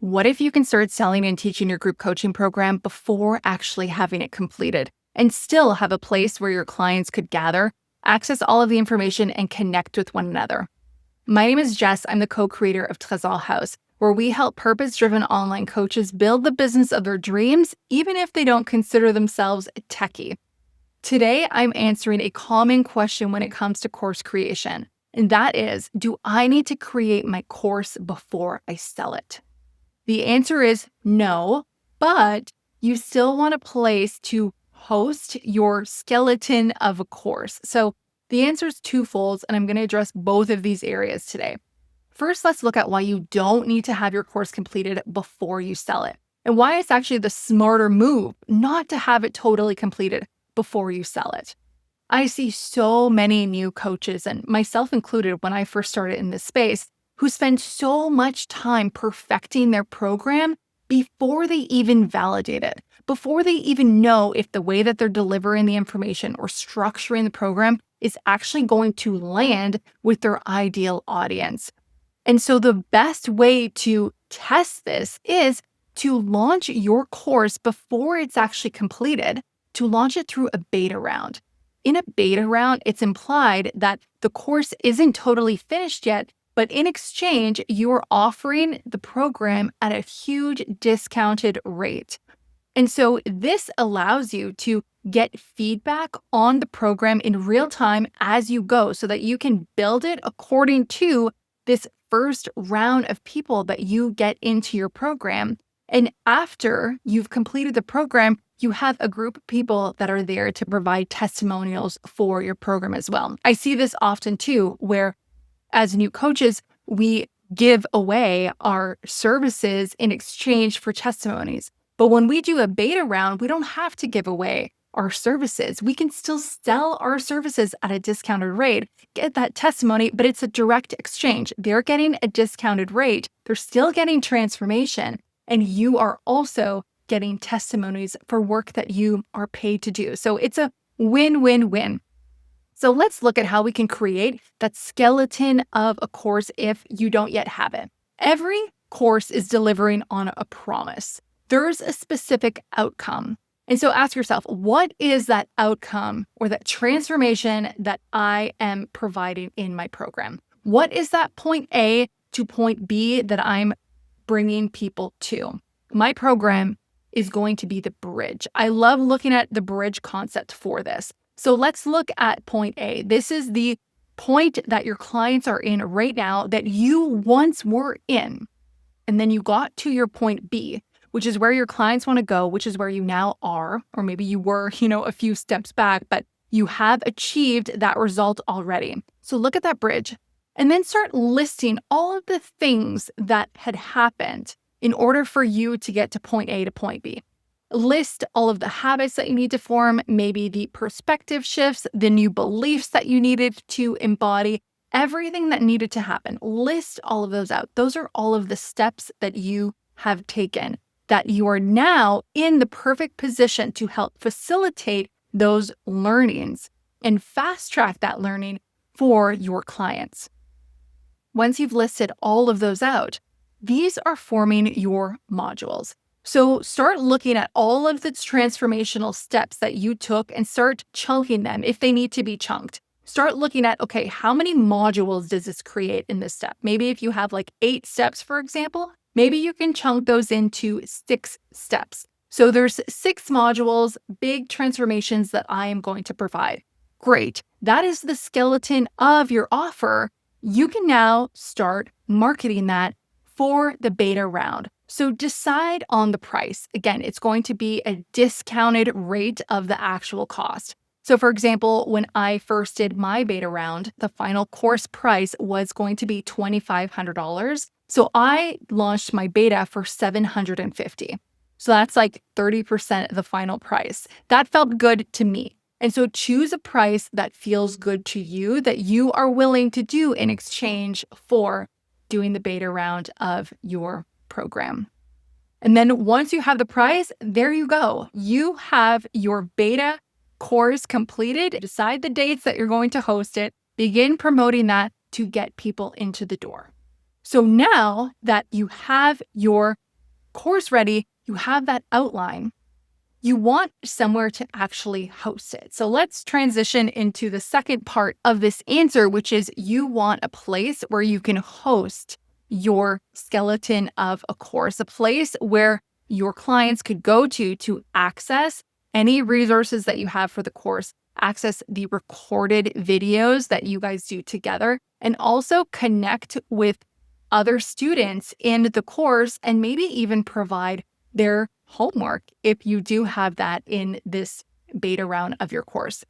What if you can start selling and teaching your group coaching program before actually having it completed and still have a place where your clients could gather, access all of the information, and connect with one another? My name is Jess. I'm the co-creator of Trésor House, where we help purpose-driven online coaches build the business of their dreams, even if they don't consider themselves techie. Today, I'm answering a common question when it comes to course creation, and that is, do I need to create my course before I sell it? The answer is no, but you still want a place to host your skeleton of a course. So the answer is twofold, and I'm going to address both of these areas today. First, let's look at why you don't need to have your course completed before you sell it, and why it's actually the smarter move not to have it totally completed before you sell it. I see so many new coaches, and myself included when I first started in this space, who spend so much time perfecting their program before they even validate it, before they even know if the way that they're delivering the information or structuring the program is actually going to land with their ideal audience. And so the best way to test this is to launch your course before it's actually completed, to launch it through a beta round. In a beta round, it's implied that the course isn't totally finished yet, but in exchange, you are offering the program at a huge discounted rate. And so this allows you to get feedback on the program in real time as you go so that you can build it according to this first round of people that you get into your program. And after you've completed the program, you have a group of people that are there to provide testimonials for your program as well. I see this often too, where as new coaches, we give away our services in exchange for testimonies. But when we do a beta round, we don't have to give away our services. We can still sell our services at a discounted rate, get that testimony, but it's a direct exchange. They're getting a discounted rate. They're still getting transformation. And you are also getting testimonies for work that you are paid to do. So it's a win-win-win. So let's look at how we can create that skeleton of a course if you don't yet have it. Every course is delivering on a promise. There's a specific outcome. And so ask yourself, what is that outcome or that transformation that I am providing in my program? What is that point A to point B that I'm bringing people to? My program is going to be the bridge. I love looking at the bridge concept for this. So let's look at point A. This is the point that your clients are in right now that you once were in. And then you got to your point B, which is where your clients want to go, which is where you now are, or maybe you were, a few steps back, but you have achieved that result already. So look at that bridge and then start listing all of the things that had happened in order for you to get to point A to point B. List all of the habits that you need to form, maybe the perspective shifts, the new beliefs that you needed to embody, everything that needed to happen. List all of those out. Those are all of the steps that you have taken, that you are now in the perfect position to help facilitate those learnings and fast track that learning for your clients. Once you've listed all of those out, these are forming your modules. So start looking at all of the transformational steps that you took and start chunking them if they need to be chunked. Start looking at, okay, how many modules does this create in this step? Maybe if you have like 8 steps, for example, maybe you can chunk those into 6 steps. So there's 6 modules, big transformations that I am going to provide. Great. That is the skeleton of your offer. You can now start marketing that for the beta round. So decide on the price. Again, it's going to be a discounted rate of the actual cost. So for example, when I first did my beta round, the final course price was going to be $2,500. So I launched my beta for $750. So that's like 30% of the final price. That felt good to me. And so choose a price that feels good to you, that you are willing to do in exchange for doing the beta round of your program. And then once you have the price, there you go. You have your beta course completed. Decide the dates that you're going to host it. Begin promoting that to get people into the door. So now that you have your course ready, you have that outline. You want somewhere to actually host it. So let's transition into the second part of this answer, which is you want a place where you can host your skeleton of a course, a place where your clients could go to access any resources that you have for the course, access the recorded videos that you guys do together, and also connect with other students in the course and maybe even provide their homework if you do have that in this beta round of your course.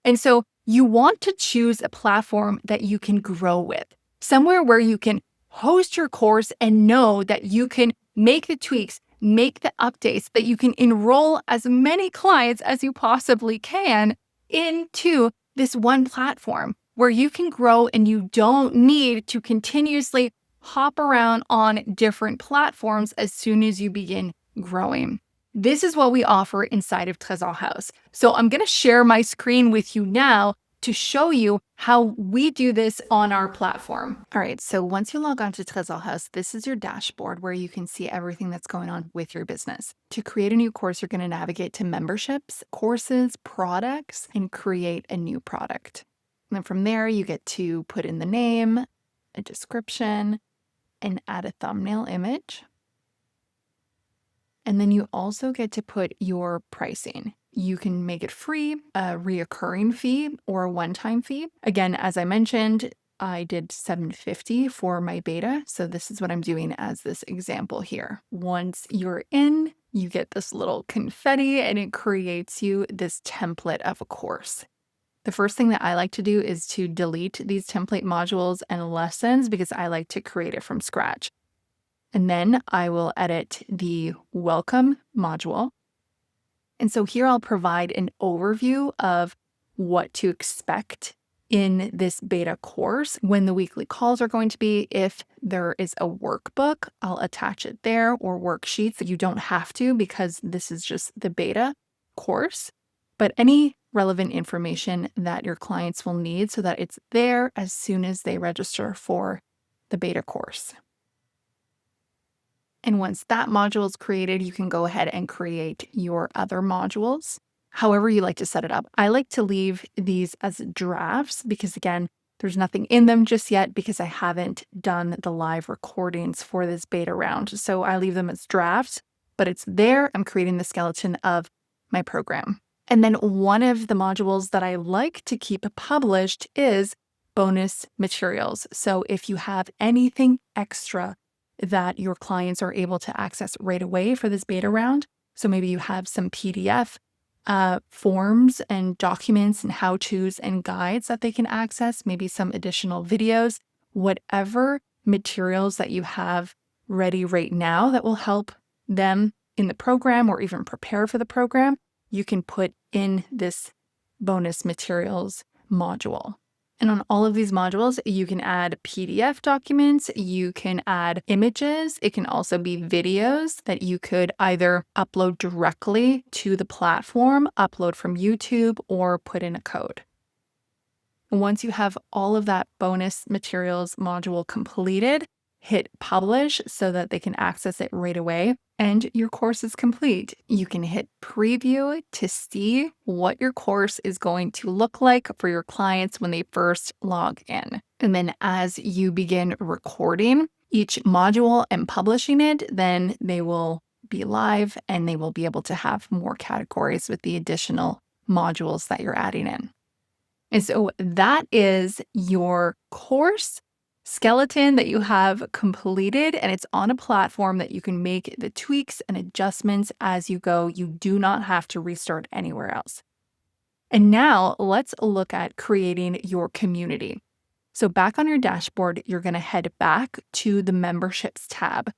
And so you want to choose a platform that you can grow with, somewhere where you can host your course and know that you can make the tweaks, make the updates, that you can enroll as many clients as you possibly can into this one platform where you can grow and you don't need to continuously hop around on different platforms as soon as you begin growing. This is what we offer inside of Trésor House. So I'm going to share my screen with you now to show you how we do this on our platform. All right, so once you log on to Trésor House, this is your dashboard where you can see everything that's going on with your business. To create a new course, you're going to navigate to memberships, courses, products, and create a new product. And then from there, you get to put in the name, a description, and add a thumbnail image. And then you also get to put your pricing. You can make it free, a reoccurring fee, or a one-time fee. Again, as I mentioned, I did $750 for my beta. So this is what I'm doing as this example here. Once you're in, you get this little confetti and it creates you this template of a course. The first thing that I like to do is to delete these template modules and lessons because I like to create it from scratch. And then I will edit the welcome module. And so here I'll provide an overview of what to expect in this beta course, when the weekly calls are going to be. If there is a workbook, I'll attach it there, or worksheets. You don't have to because this is just the beta course, but any relevant information that your clients will need so that it's there as soon as they register for the beta course. And once that module is created, you can go ahead and create your other modules, however you like to set it up. I like to leave these as drafts because, again, there's nothing in them just yet because I haven't done the live recordings for this beta round. So I leave them as drafts, but it's there. I'm creating the skeleton of my program. And then one of the modules that I like to keep published is bonus materials. So if you have anything extra that your clients are able to access right away for this beta round, so maybe you have some PDF forms and documents and how-tos and guides that they can access, maybe some additional videos, whatever materials that you have ready right now that will help them in the program or even prepare for the program, you can put in this bonus materials module. And on all of these modules, you can add PDF documents, you can add images, it can also be videos that you could either upload directly to the platform, upload from YouTube, or put in a code. Once you have all of that bonus materials module completed, hit publish so that they can access it right away, and your course is complete. You can hit preview to see what your course is going to look like for your clients when they first log in. And then as you begin recording each module and publishing it, then they will be live and they will be able to have more categories with the additional modules that you're adding in. And so that is your course skeleton that you have completed, and it's on a platform that you can make the tweaks and adjustments as you go. You do not have to restart anywhere else. And now let's look at creating your community. So back on your dashboard, you're going to head back to the memberships tab,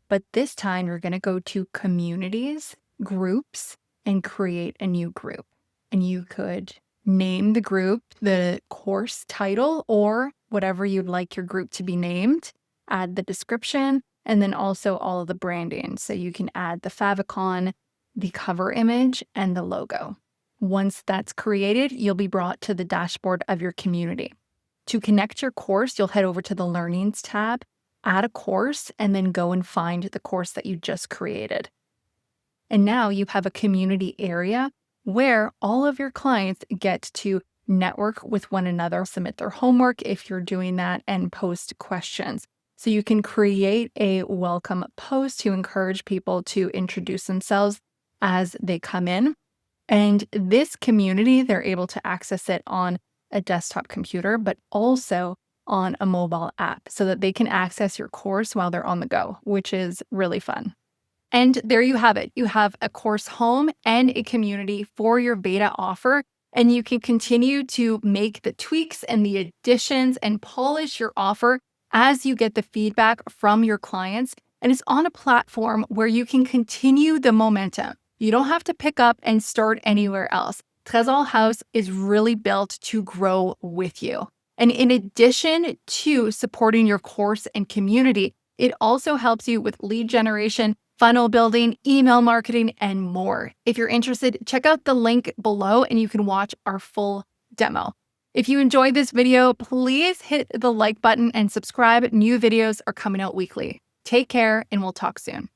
but this time you're going to go to communities, groups, and create a new group. And you could name the group the course title or whatever you'd like your group to be named, add the description, and then also all of the branding. So you can add the favicon, the cover image, and the logo. Once that's created, you'll be brought to the dashboard of your community. To connect your course, you'll head over to the Learnings tab, add a course, and then go and find the course that you just created. And now you have a community area where all of your clients get to network with one another, submit their homework if you're doing that, and post questions. So you can create a welcome post to encourage people to introduce themselves as they come in. And this community, they're able to access it on a desktop computer, but also on a mobile app so that they can access your course while they're on the go, which is really fun. And there you have it. You have a course home and a community for your beta offer, and you can continue to make the tweaks and the additions and polish your offer as you get the feedback from your clients. And it's on a platform where you can continue the momentum. You don't have to pick up and start anywhere else. Tresol House is really built to grow with you. And in addition to supporting your course and community, it also helps you with lead generation, funnel building, email marketing, and more. If you're interested, check out the link below and you can watch our full demo. If you enjoyed this video, please hit the like button and subscribe. New videos are coming out weekly. Take care, and we'll talk soon.